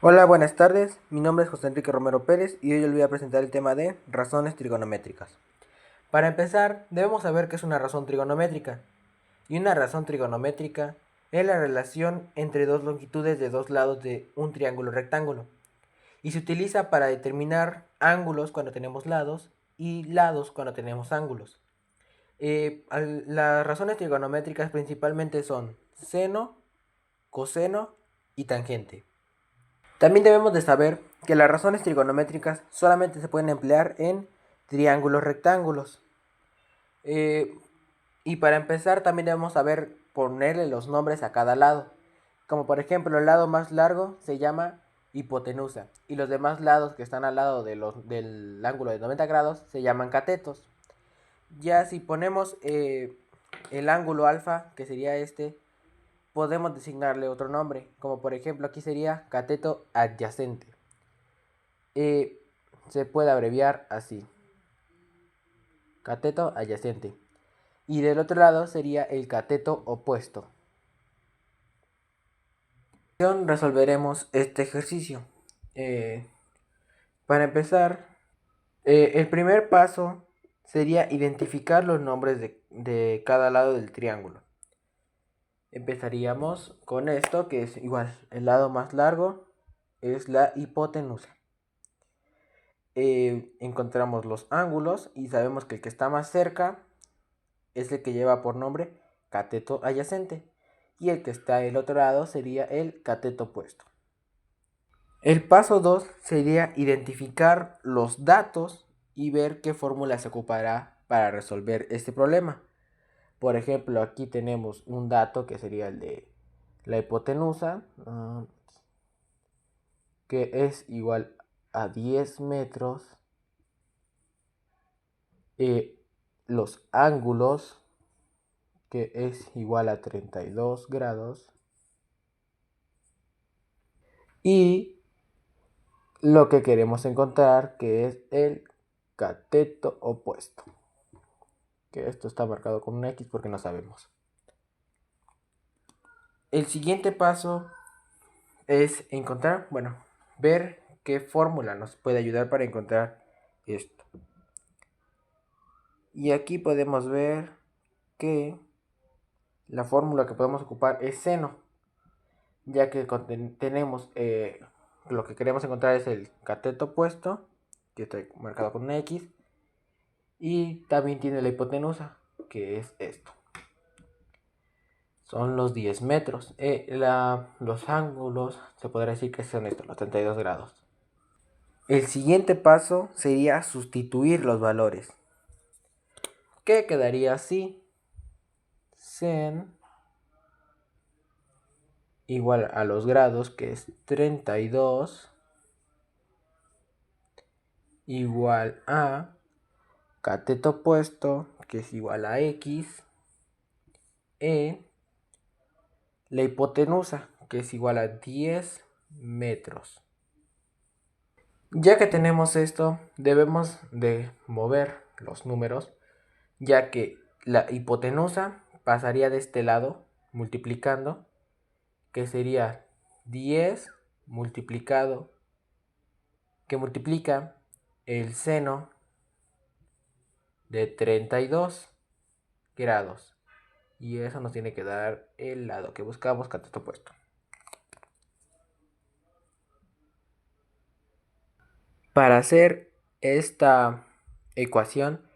Hola, buenas tardes. Mi nombre es José Enrique Romero Pérez y hoy les voy a presentar el tema de razones trigonométricas. Para empezar, debemos saber qué es una razón trigonométrica. Y una razón trigonométrica es la relación entre dos longitudes de dos lados de un triángulo rectángulo. Y se utiliza para determinar ángulos cuando tenemos lados y lados cuando tenemos ángulos. Las razones trigonométricas principalmente son seno, coseno y tangente. También debemos de saber que las razones trigonométricas solamente se pueden emplear en triángulos rectángulos. Eh, y para empezar también debemos saber ponerle los nombres a cada lado. Como por ejemplo el lado más largo se llama hipotenusa y los demás lados que están al lado del ángulo de 90 grados se llaman catetos. Ya si ponemos el ángulo alfa, que sería este, podemos designarle otro nombre, como por ejemplo aquí sería cateto adyacente. Y se puede abreviar así: cateto adyacente. Y del otro lado sería el cateto opuesto. Resolveremos este ejercicio. Eh, para empezar, el primer paso sería identificar los nombres de cada lado del triángulo. Empezaríamos con esto, que es igual: el lado más largo es la hipotenusa. Encontramos los ángulos y sabemos que el que está más cerca es el que lleva por nombre cateto adyacente y el que está del otro lado sería el cateto opuesto. El paso 2 sería identificar los datos y ver qué fórmula se ocupará para resolver este problema. Por ejemplo, aquí tenemos un dato que sería el de la hipotenusa, que es igual a 10 metros. Los ángulos, que es igual a 32 grados. Y lo que queremos encontrar, que es el cateto opuesto. Que esto está marcado con una X porque no sabemos. El siguiente paso es encontrar, ver qué fórmula nos puede ayudar para encontrar esto. Y aquí podemos ver que la fórmula que podemos ocupar es seno, ya que tenemos lo que queremos encontrar es el cateto opuesto, que está marcado con una X, y también tiene la hipotenusa, que es esto. Son los 10 metros. Los ángulos se podrá decir que son estos, los 32 grados. El siguiente paso sería sustituir los valores, que quedaría así: sen igual a los grados, que es 32, igual a cateto opuesto, que es igual a X, la hipotenusa, que es igual a 10 metros. Ya que tenemos esto, debemos de mover los números, ya que la hipotenusa pasaría de este lado multiplicando, que sería 10 multiplicado, que multiplica el seno de 32 grados. Y eso nos tiene que dar el lado que buscamos, cateto opuesto. Para hacer esta ecuación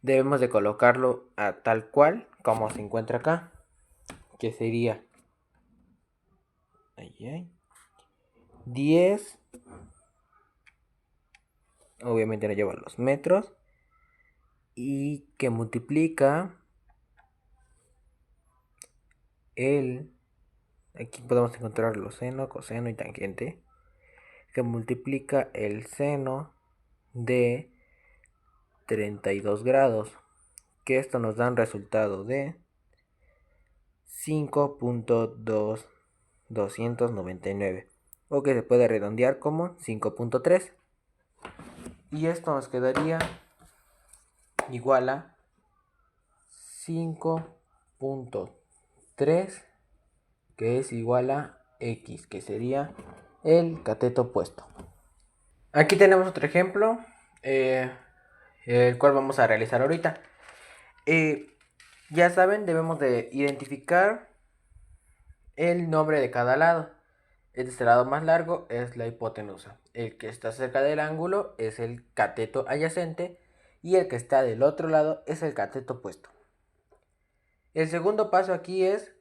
debemos de colocarlo a tal cual como se encuentra acá, que sería 10, obviamente no lleva los metros, y que multiplica aquí podemos encontrar los seno, coseno y tangente, que multiplica el seno de 32 grados, que esto nos da un resultado de 5.299, o que se puede redondear como 5.3. Y esto nos quedaría igual a 5.3, que es igual a X, que sería el cateto opuesto. Aquí tenemos otro ejemplo, el cual vamos a realizar ahorita. Ya saben, debemos de identificar el nombre de cada lado. Este lado más largo es la hipotenusa. El que está cerca del ángulo es el cateto adyacente y el que está del otro lado es el cateto opuesto. El segundo paso aquí es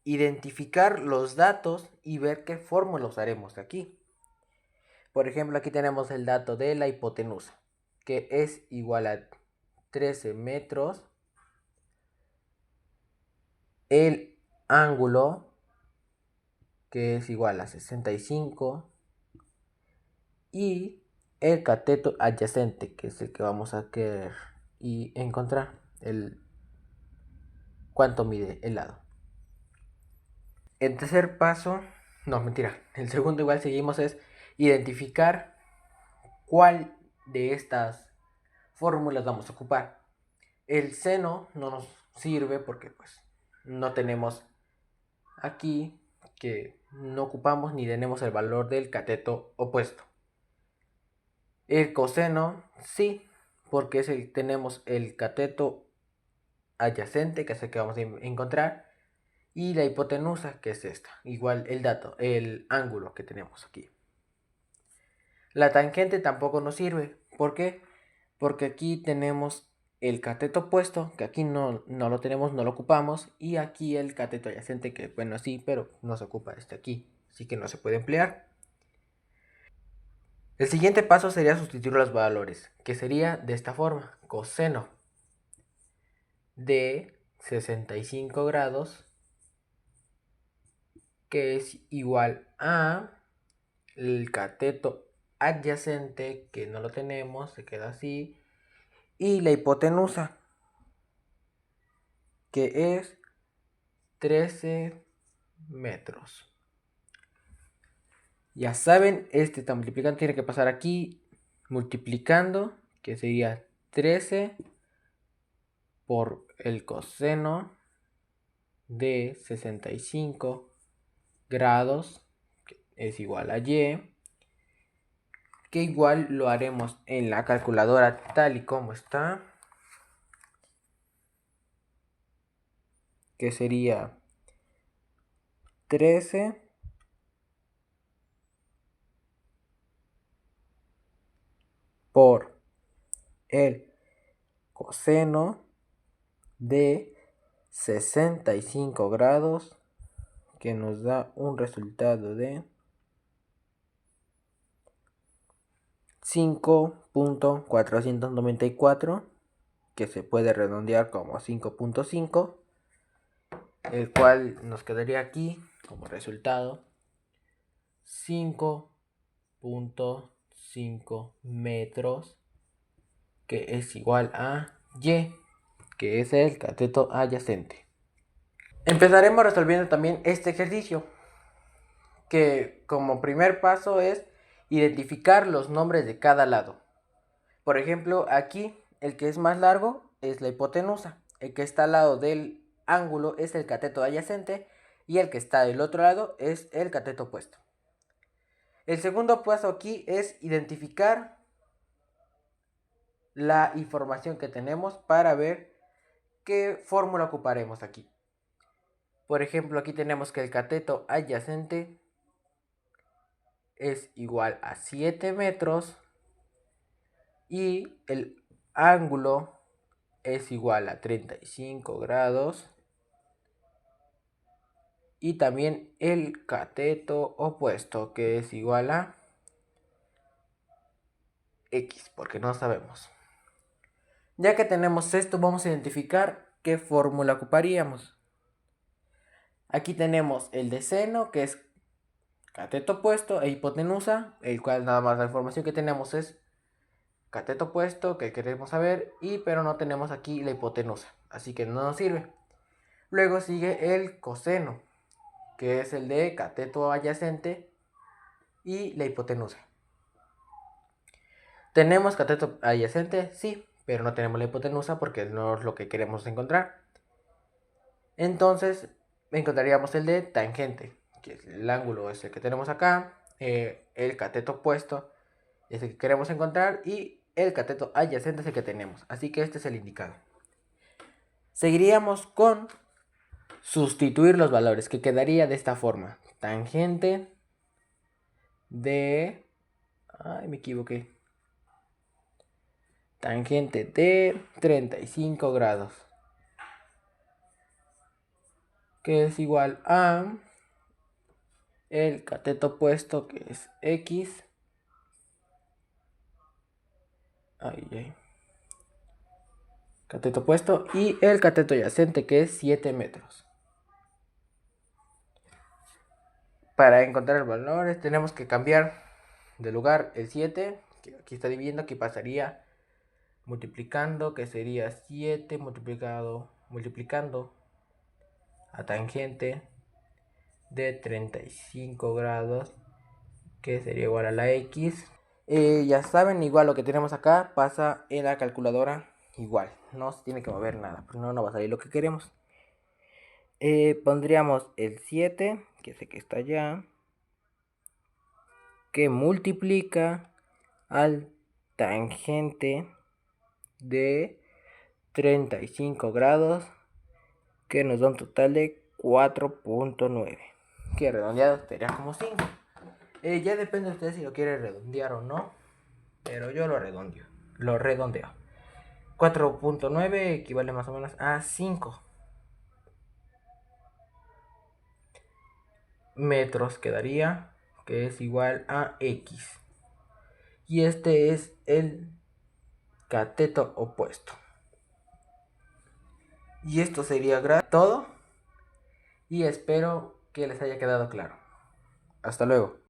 identificar los datos y ver qué fórmula usaremos aquí. Por ejemplo, aquí tenemos el dato de la hipotenusa, que es igual a 13 metros. El ángulo, que es igual a 65. Y el cateto adyacente, que es el que vamos a querer y encontrar cuánto mide el lado. El tercer paso, no, mentira, el segundo igual seguimos es identificar cuál de estas fórmulas vamos a ocupar. El seno no nos sirve porque pues no tenemos aquí que no ocupamos ni tenemos el valor del cateto opuesto. El coseno sí, porque tenemos el cateto adyacente, que es el que vamos a encontrar, y la hipotenusa, que es esta, igual el dato, el ángulo que tenemos aquí. La tangente tampoco nos sirve, ¿por qué? Porque aquí tenemos el cateto opuesto, que aquí no lo tenemos, no lo ocupamos, y aquí el cateto adyacente, que bueno sí, pero no se ocupa este aquí, así que no se puede emplear. El siguiente paso sería sustituir los valores, que sería de esta forma: coseno de 65 grados, que es igual a el cateto adyacente, que no lo tenemos, se queda así, y la hipotenusa, que es 13 metros. Ya saben, este está multiplicando, tiene que pasar aquí multiplicando, que sería 13 por el coseno de 65 grados, que es igual a y, que igual lo haremos en la calculadora tal y como está, que sería 13 por el coseno de 65 grados, que nos da un resultado de 5.494, que se puede redondear como 5.5, el cual nos quedaría aquí como resultado 5.5 metros, que es igual a y, que es el cateto adyacente. Empezaremos resolviendo también este ejercicio, que como primer paso es identificar los nombres de cada lado. Por ejemplo, aquí el que es más largo es la hipotenusa, el que está al lado del ángulo es el cateto adyacente y el que está del otro lado es el cateto opuesto. El segundo paso aquí es identificar la información que tenemos para ver qué fórmula ocuparemos aquí. Por ejemplo, aquí tenemos que el cateto adyacente es igual a 7 metros y el ángulo es igual a 35 grados. Y también el cateto opuesto, que es igual a X, porque no sabemos. Ya que tenemos esto, vamos a identificar qué fórmula ocuparíamos. Aquí tenemos el de seno, que es cateto opuesto, e hipotenusa, el cual nada más la información que tenemos es cateto opuesto, que queremos saber, pero no tenemos aquí la hipotenusa, así que no nos sirve. Luego sigue el coseno, que es el de cateto adyacente y la hipotenusa. ¿Tenemos cateto adyacente? Sí, pero no tenemos la hipotenusa porque no es lo que queremos encontrar. Entonces encontraríamos el de tangente, que es el ángulo es el que tenemos acá, el cateto opuesto es el que queremos encontrar y el cateto adyacente es el que tenemos. Así que este es el indicado. Seguiríamos con sustituir los valores, que quedaría de esta forma. Tangente de... Ay, me equivoqué. Tangente de 35 grados. Que es igual a el cateto opuesto, que es X. Cateto opuesto y el cateto adyacente, que es 7 metros. Para encontrar el valor tenemos que cambiar de lugar el 7, que aquí está dividiendo, que pasaría multiplicando, que sería 7 multiplicando a tangente de 35 grados, que sería igual a la X. Ya saben, igual lo que tenemos acá pasa en la calculadora igual. No se tiene que mover nada, porque no va a salir lo que queremos. Pondríamos el 7, que sé que está allá, que multiplica al tangente de 35 grados, que nos da un total de 4.9, que redondeado sería como 5. Ya depende de ustedes si lo quieren redondear o no, pero yo lo redondeo. 4.9 equivale más o menos a 5 metros quedaría, que es igual a X. Y este es el cateto opuesto. Y esto sería todo. Y espero que les haya quedado claro. Hasta luego.